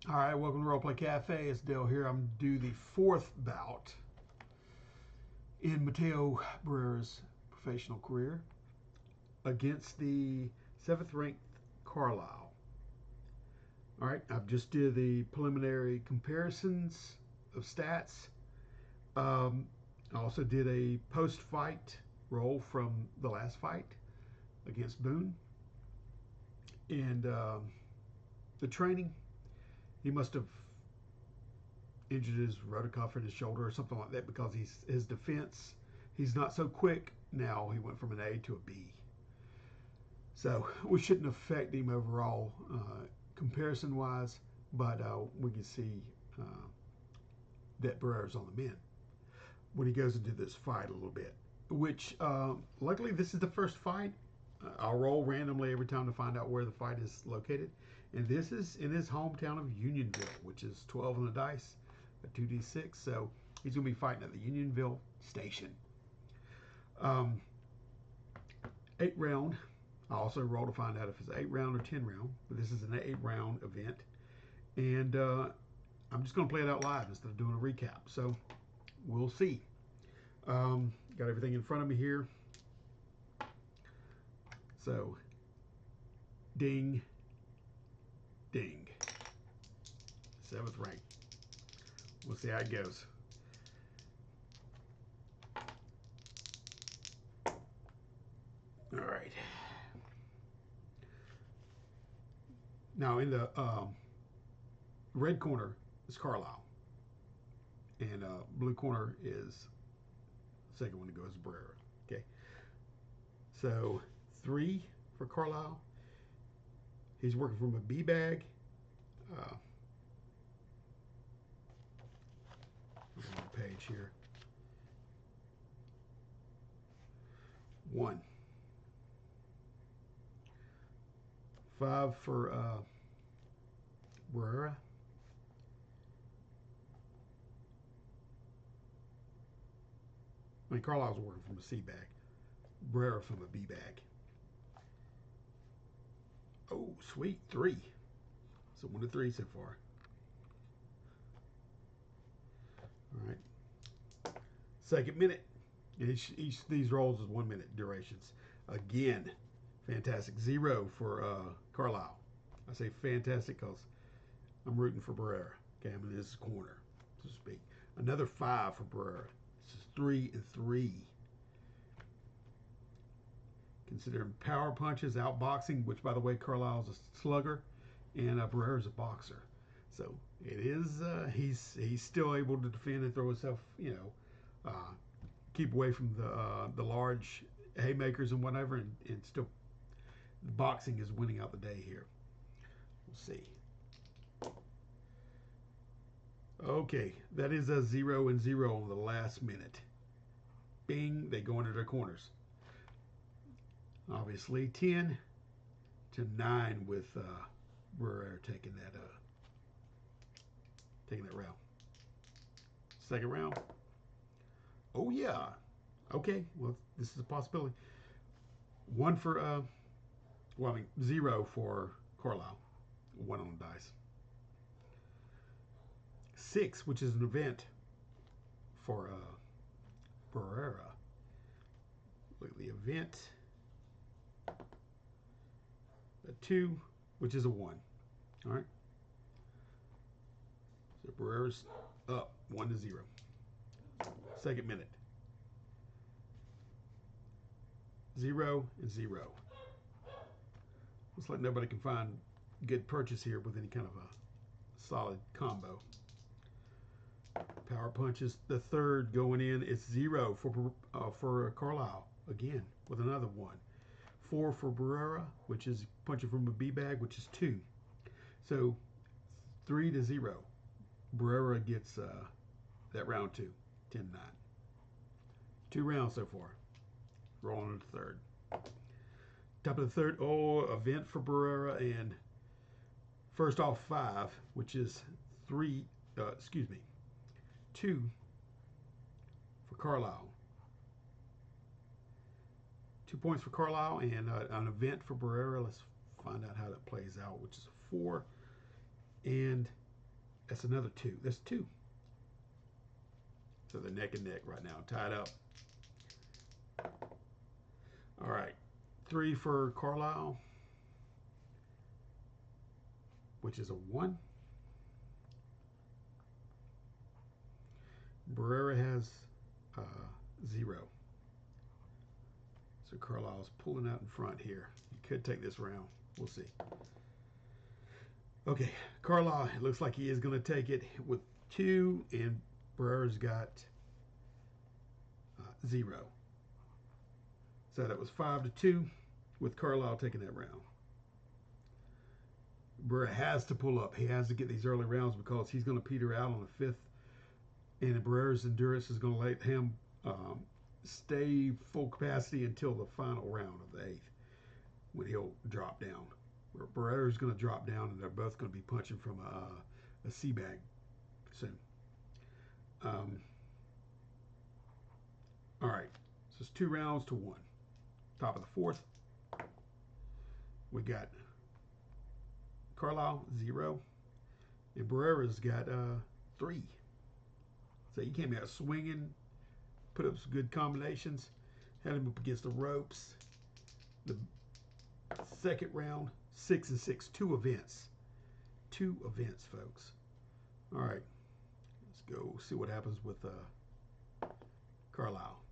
All right, welcome to Roleplay Cafe. It's Dale here. I'm due the fourth bout in Mateo Barrera's professional career against the seventh ranked Carlisle. All right, I've just did the preliminary comparisons of stats. I also did a post fight roll from the last fight against Boone. And the training, he must have injured his rotacuff in his shoulder or something like that because his defense, he's not so quick now. He went from an A to a B. So we shouldn't affect him overall comparison wise, but we can see uh, that Barrera's on the mend when he goes into this fight a little bit. Which luckily this is the first fight. I'll roll randomly every time to find out where the fight is located, and this is in his hometown of Unionville, which is 12 on the dice, a 2d6. So he's going to be fighting at the Unionville station. Um, 8 round. I also roll to find out if it's 8 round or 10 round, but this is an 8 round event, and I'm just going to play it out live instead of doing a recap. So we'll see. Got everything in front of me here. So, ding, ding. Seventh rank. We'll see how it goes. All right. Now, in the red corner is Carlisle, and blue corner is the second one to go is Barrera. Okay. So, 3 for Carlisle. He's working from a B bag. Uh, on the page here. 1. 5 for Barrera. I mean, Carlisle's working from a C bag. Barrera from a B bag. Oh, sweet. 3. So 1 to 3 so far. All right. Second minute. Each of these rolls is 1 minute durations. Again, fantastic. 0 for Carlisle. I say fantastic because I'm rooting for Barrera. Okay, I'm in his corner, so to speak. Another 5 for Barrera. This is 3 and 3. Considering power punches, outboxing, which by the way, Carlisle's a slugger, and Barrera's a boxer. So it is he's still able to defend and throw himself, keep away from the large haymakers and whatever, and still boxing is winning out the day here. We'll see. Okay, that is a 0 and 0 on the last minute. Bing, they go into their corners. Obviously, 10 to 9 with Barrera taking that round. Second round. Oh yeah. Okay. Well, this is a possibility. 1 for 0 for Carlisle. 1 on the dice. 6, which is an event for Barrera. Look at the event. A 2, which is a 1. All right. So Barrera's up 1 to 0. Second minute. 0 and 0. Looks like nobody can find good purchase here with any kind of a solid combo. Power punches. The third going in. It's 0 for Carlisle again with another 1. 4 for Barrera, which is punching from a B bag, which is 2. So 3 to 0. Barrera gets that round 2, 10-9. 2 rounds so far. Rolling to the third. Top of the third. Oh, event for Barrera, and first off 5, which is 2 for Carlisle. 2 points for Carlisle, and an event for Barrera. Let's find out how that plays out, which is a 4 and That's another 2. That's 2. So they're neck and neck right now, tied up. All right, 3 for Carlisle, which is a 1. Barrera has 0. So Carlisle's pulling out in front here. He could take this round. We'll see. Okay, Carlisle, it looks like he is going to take it with 2, and Barrera's got 0. So that was 5-2 with Carlisle taking that round. Barrera has to pull up. He has to get these early rounds because he's going to peter out on the 5th. And Barrera's endurance is going to let him stay full capacity until the final round of the 8th when he'll drop down. Barrera's going to drop down, and they're both going to be punching from a sea bag soon. All right, so it's 2 rounds to 1. Top of the 4th, we got Carlisle 0, and Barrera's got 3. So he came out swinging, put up some good combinations, had him up against the ropes. The second round, 6 and 6, 2 events. 2 events, folks. All right, let's go see what happens with Carlisle.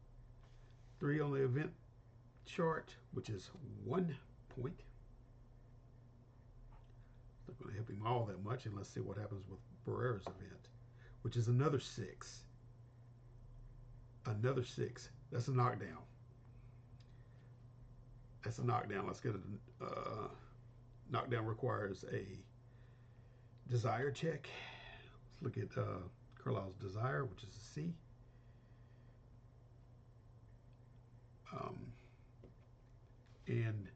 3 on the event chart, which is 1 point. It's not going to help him all that much, and let's see what happens with Barrera's event, which is another 6. Another 6. That's a knockdown. That's a knockdown. Let's get a knockdown requires a desire check. Let's look at Carlisle's desire, which is a C. And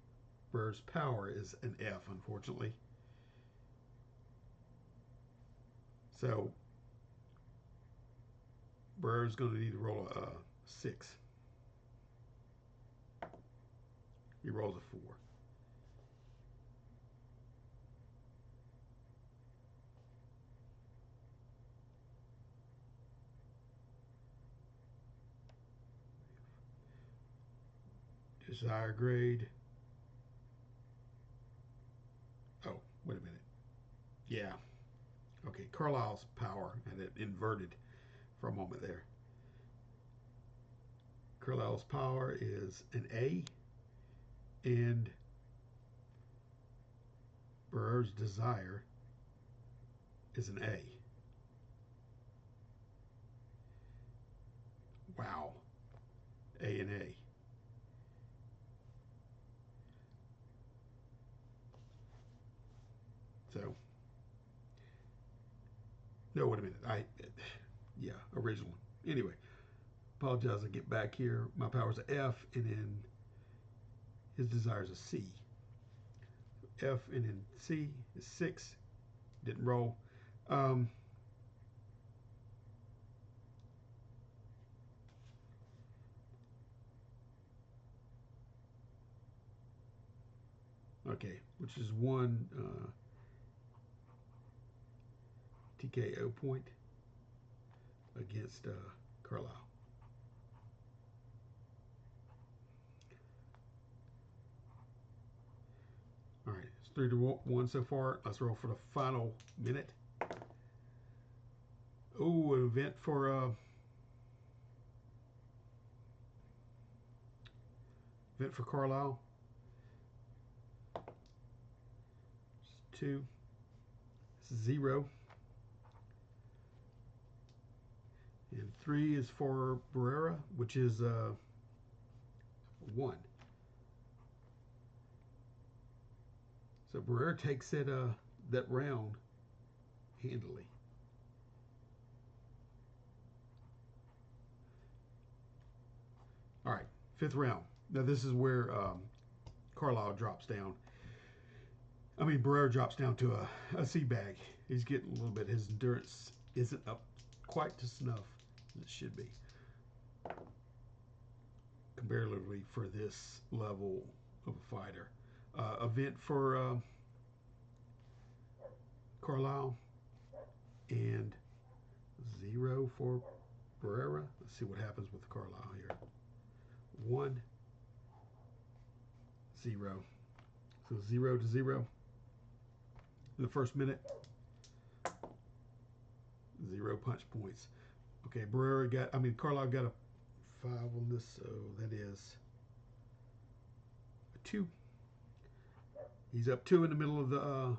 Barrera's power is an F, unfortunately. So Barrera's going to need to roll a 6. He rolls a 4. Desire grade. Oh, wait a minute. Yeah. Okay, Carlisle's power, and it inverted for a moment there. Carlisle's power is an A, and Barrera's desire is an A. Wow. A and A. So, no, wait a minute. Yeah, original one. Anyway, apologize. I get back here. My power's a F, and then his desire's a C. F and then C is 6. Didn't roll. Okay, which is 1 TKO point against Carlisle. All right, it's 3-1 so far. Let's roll for the final minute. Oh, an event for Carlisle. 2, 0, and 3 is for Barrera, which is 1. So Barrera takes it that round handily. All right, 5th round. Now this is where Carlisle drops down. I mean, Barrera drops down to a sea bag. He's getting a little bit. His endurance isn't up quite to snuff as it should be, comparatively for this level of a fighter. Event for Carlisle and 0 for Barrera. Let's see what happens with Carlisle here. 1, 0. So 0 to 0 in the first minute. 0 punch points. Okay, Carlisle got a 5 on this, so that is a 2. He's up 2 in the middle of the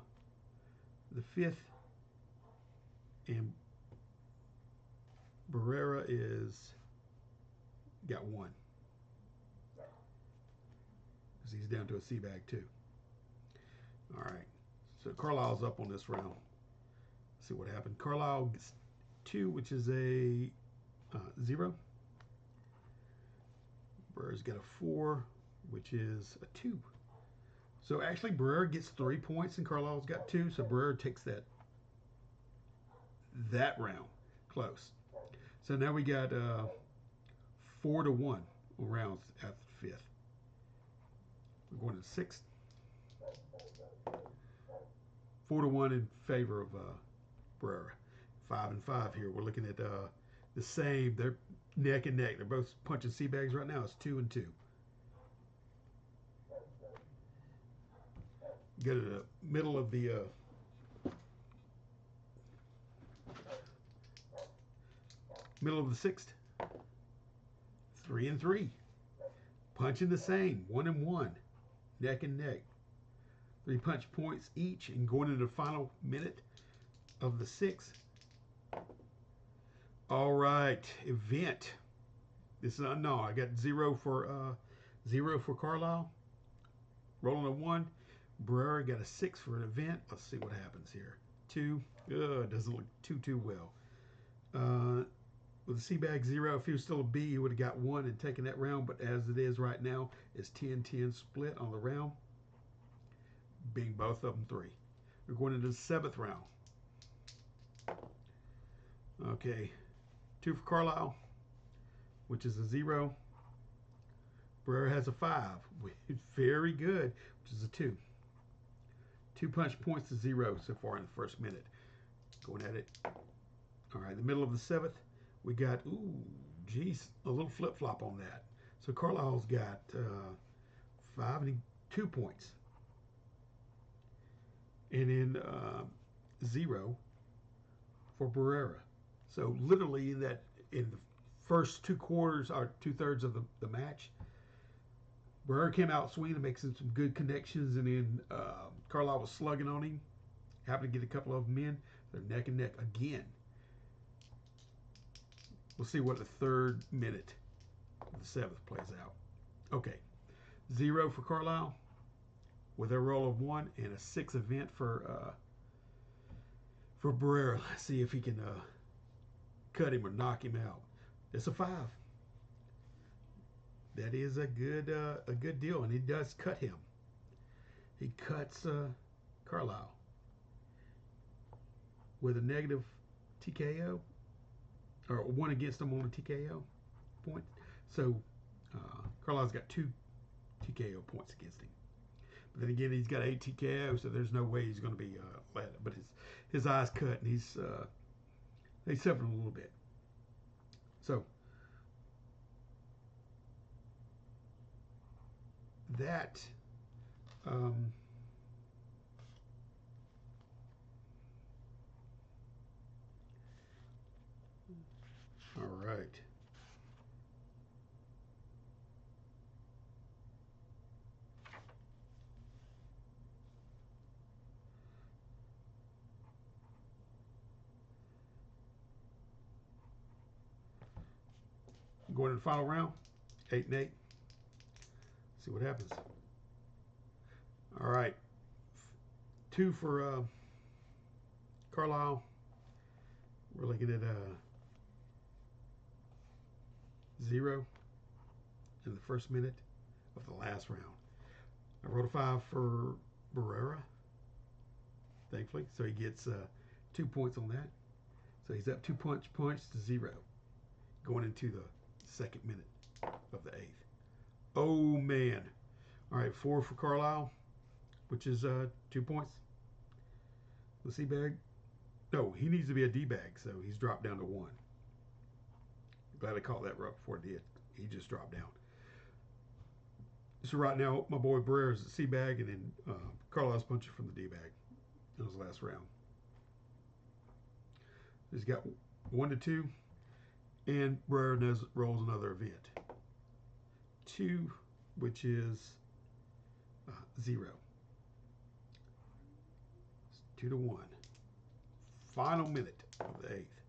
5th, and Barrera got 1 because he's down to a C bag too. All right, so Carlisle's up on this round. Let's see what happened. Carlisle gets 2, which is a 0. Barrera's got a 4, which is a 2. So actually, Barrera gets 3 points, and Carlisle's got 2. So Barrera takes that round close. So now we got 4 to 1 rounds after the 5th. We're going to the 6th. 4 to 1 in favor of Barrera. 5 and 5 here. We're looking at the same. They're neck and neck. They're both punching sea bags right now. It's 2 and 2. Go to the middle of the middle of the 6th. 3 and 3. Punching the same. 1 and 1. Neck and neck. 3 punch points each, and going into the final minute of the 6th. All right, event. This is unknown. I got 0 for Carlisle. Rolling a 1. Barrera got a 6 for an event. Let's see what happens here. 2. It doesn't look too well. With the C bag 0, if he was still a B, he would have got 1 and taken that round. But as it is right now, it's 10-10 split on the round, being both of them 3. We're going into the 7th round. Okay, 2 for Carlisle, which is a 0. Barrera has a 5, very good, which is a 2. 2 punch points to 0 so far in the first minute. Going at it. All right, the middle of the 7th, we got, a little flip-flop on that. So Carlisle's got 5 and 2 points. And then 0 for Barrera. So literally in the first 2 quarters or 2/3 of the match, Barrera came out swinging and making some good connections, and then Carlisle was slugging on him, happened to get a couple of them in. They're neck and neck again. We'll see what the 3rd minute of the 7th plays out. Okay, 0 for Carlisle with a roll of 1 and a 6 event for Barrera. Let's see if he can cut him or knock him out. It's a 5. That is a good deal, and he does cut him. He cuts Carlisle with a negative TKO, or 1 against him on a TKO point. So Carlisle's got 2 TKO points against him. But then again, he's got 8 TKO, so there's no way he's going to be led. But his eyes cut, and he's suffering a little bit. So that all right. Going to the final round, 8 and 8. See what happens. All right, 2 for Carlisle. We're looking at 0 in the first minute of the last round. I rolled a 5 for Barrera, thankfully, so he gets 2 points on that. So he's up 2 points to 0 going into the 2nd minute of the 8th. Oh man! All right, 4 for Carlisle, which is 2 points. The C bag. No, he needs to be a D-bag, so he's dropped down to 1. Glad I caught that right before it did. He just dropped down. So right now, my boy Barrera is a C-bag, and then Carlyse puncher from the D-bag. That was the last round. He's got 1 to 2, and Barrera rolls another event. 2, which is 0. It's 2 to 1. Final minute of the 8th.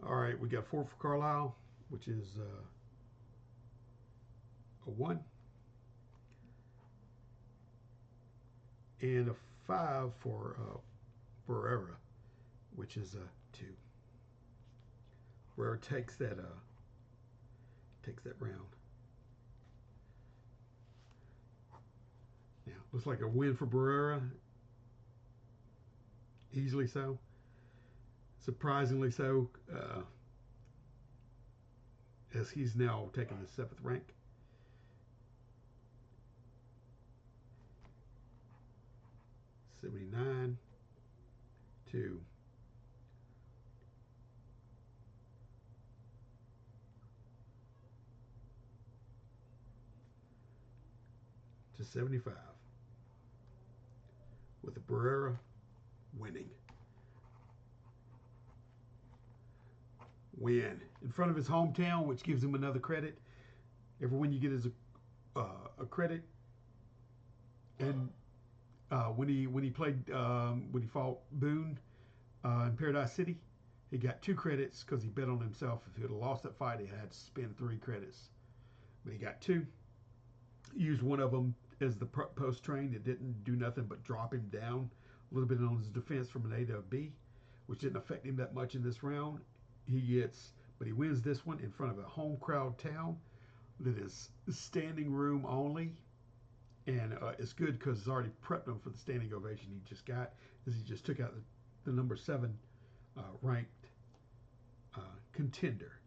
All right, we got 4 for Carlisle, which is a 1. And a 5 for Barrera, which is a 2. Barrera takes that round. Now, looks like a win for Barrera. Easily so. Surprisingly so, as he's now taken the 7th rank. $79 to $75, with the Barrera winning. Win in front of his hometown, which gives him another credit. Every win you get is a credit. And when he played when he fought Boone in Paradise City, he got 2 credits because he bet on himself. If he would have lost that fight, he had to spend 3 credits. But he got 2. He used one of them as the post train. It didn't do nothing but drop him down a little bit on his defense from an A to a B, which didn't affect him that much in this round. But he wins this one in front of a home crowd town that is standing room only. And it's good because it's already prepped him for the standing ovation he just got, as he just took out the number 7 ranked contender.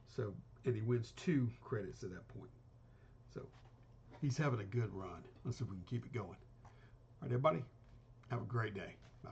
So, and he wins 2 credits at that point. So he's having a good run. Let's see if we can keep it going. All right, everybody, have a great day. Bye.